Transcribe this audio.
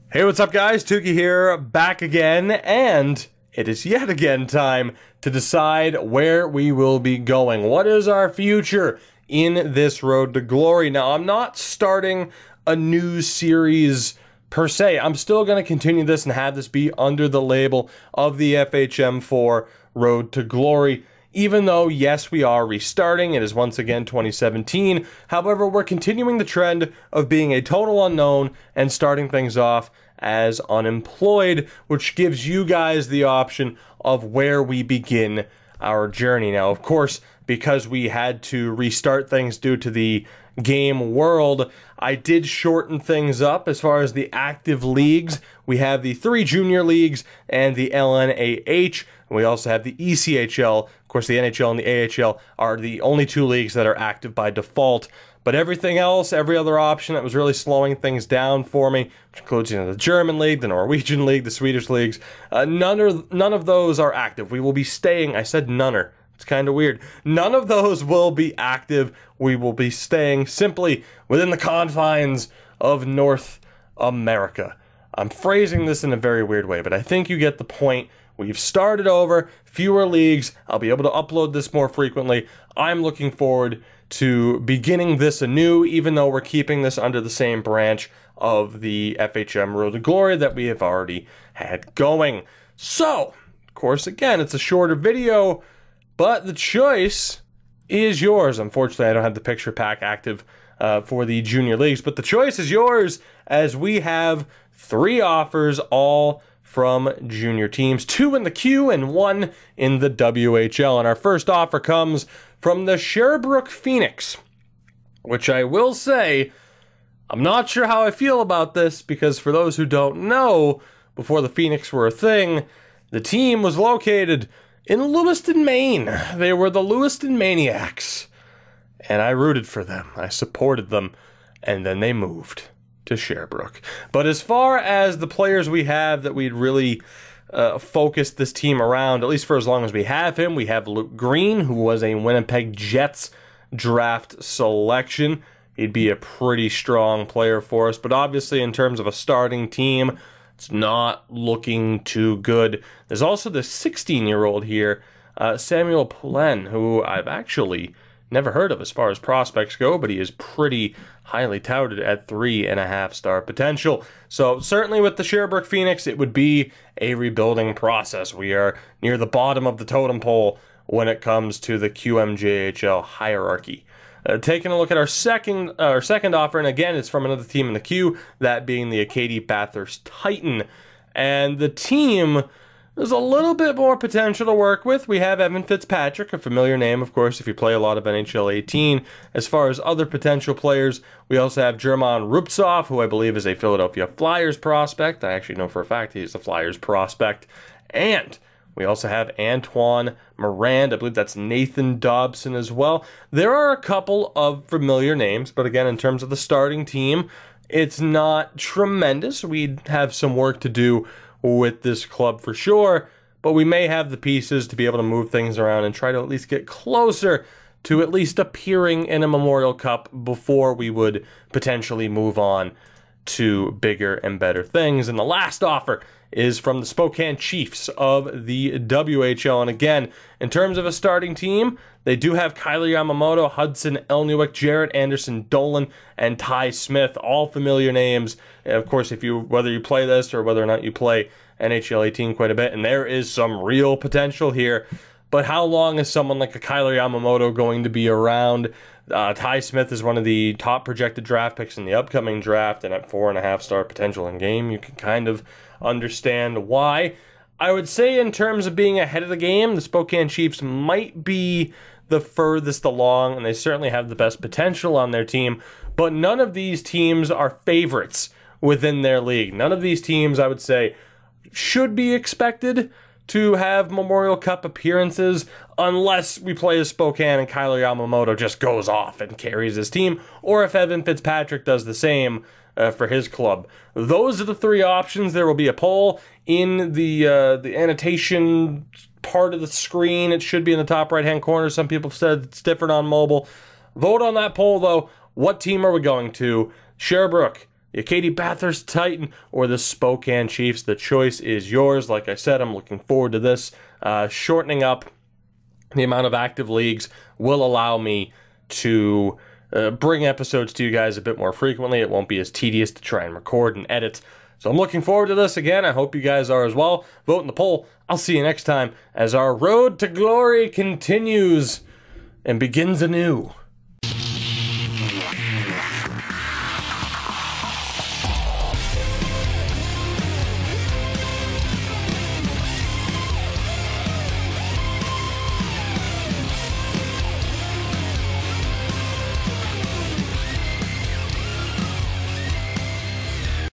Hey, what's up guys? Tuki here, back again, and it is yet again time to decide where we will be going. What is our future in this road to glory? Now, I'm not starting a new series per se. I'm still going to continue this and have this be under the label of the FHM4 Road to Glory. Even though, yes, we are restarting, it is once again 2017. However, we're continuing the trend of being a total unknown and starting things off as unemployed, which gives you guys the option of where we begin our journey. Now, of course, because we had to restart things due to the game world, I did shorten things up as far as the active leagues. We have the 3 junior leagues and the LNAH. We also have the ECHL. Of course, the NHL and the AHL are the only 2 leagues that are active by default. But everything else, every other option that was really slowing things down for me, which includes the German league, the Norwegian league, the Swedish leagues, none of those are active. We will be staying, I said none. It's kind of weird. None of those will be active. We will be staying simply within the confines of North America. I'm phrasing this in a very weird way, but I think you get the point. We've started over, fewer leagues. I'll be able to upload this more frequently. I'm looking forward to beginning this anew, even though we're keeping this under the same branch of the FHM Road to Glory that we have already had going. So, of course, again, it's a shorter video, but the choice is yours. Unfortunately, I don't have the picture pack active for the junior leagues, but the choice is yours as we have 3 offers, all from junior teams, 2 in the Q and 1 in the WHL. And our first offer comes from the Sherbrooke Phoenix, which I will say, I'm not sure how I feel about this, because for those who don't know, before the Phoenix were a thing, the team was located in Lewiston, Maine. They were the Lewiston Maniacs, and I rooted for them. I supported them, and then they moved to Sherbrooke. But as far as the players we have that we'd really focused this team around, at least for as long as we have him, we have Luke Green, who was a Winnipeg Jets draft selection. He'd be a pretty strong player for us, but obviously in terms of a starting team, it's not looking too good. There's also the 16-year-old here, Samuel Poulin, who I've actually never heard of as far as prospects go, but he is pretty highly touted at 3.5-star potential. So certainly with the Sherbrooke Phoenix, it would be a rebuilding process. We are near the bottom of the totem pole when it comes to the QMJHL hierarchy. Taking a look at our second offer, and again, it's from another team in the queue, that being the Acadie Bathurst Titan. And the team, there's a little bit more potential to work with. We have Evan Fitzpatrick, a familiar name, of course, if you play a lot of NHL 18. As far as other potential players, we also have German Rubtsov, who I believe is a Philadelphia Flyers prospect. I actually know for a fact he's a Flyers prospect. And we also have Antoine Morand. I believe that's Nathan Dobson as well. There are a couple of familiar names, but again, in terms of the starting team, it's not tremendous. We'd have some work to do with this club for sure, but we may have the pieces to be able to move things around and try to at least get closer to at least appearing in a Memorial Cup before we would potentially move on to bigger and better things. And the last offer is from the Spokane Chiefs of the WHL. And again, in terms of a starting team, they do have Kyler Yamamoto, Hudson Elnewick, Jarrett Anderson Dolan, and Ty Smith, all familiar names. And of course, whether you play this or whether or not you play NHL 18 quite a bit, and there is some real potential here. But how long is someone like a Kyler Yamamoto going to be around? Ty Smith is one of the top projected draft picks in the upcoming draft, and at 4.5-star potential in game, you can kind of understand why. I would say in terms of being ahead of the game, the Spokane Chiefs might be the furthest along, and they certainly have the best potential on their team, but none of these teams are favorites within their league. None of these teams, I would say, should be expected to have Memorial Cup appearances unless we play as Spokane and Kyler Yamamoto just goes off and carries his team, or if Evan Fitzpatrick does the same for his club. Those are the 3 options. There will be a poll in the annotation part of the screen. It should be in the top right-hand corner. Some people have said it's different on mobile. Vote on that poll, though. What team are we going to? Sherbrooke, the Acadie Bathurst Titan or the Spokane Chiefs. The choice is yours. Like I said, I'm looking forward to this. Shortening up the amount of active leagues will allow me to bring episodes to you guys a bit more frequently. It won't be as tedious to try and record and edit. So I'm looking forward to this again. I hope you guys are as well. Vote in the poll. I'll see you next time as our road to glory continues and begins anew.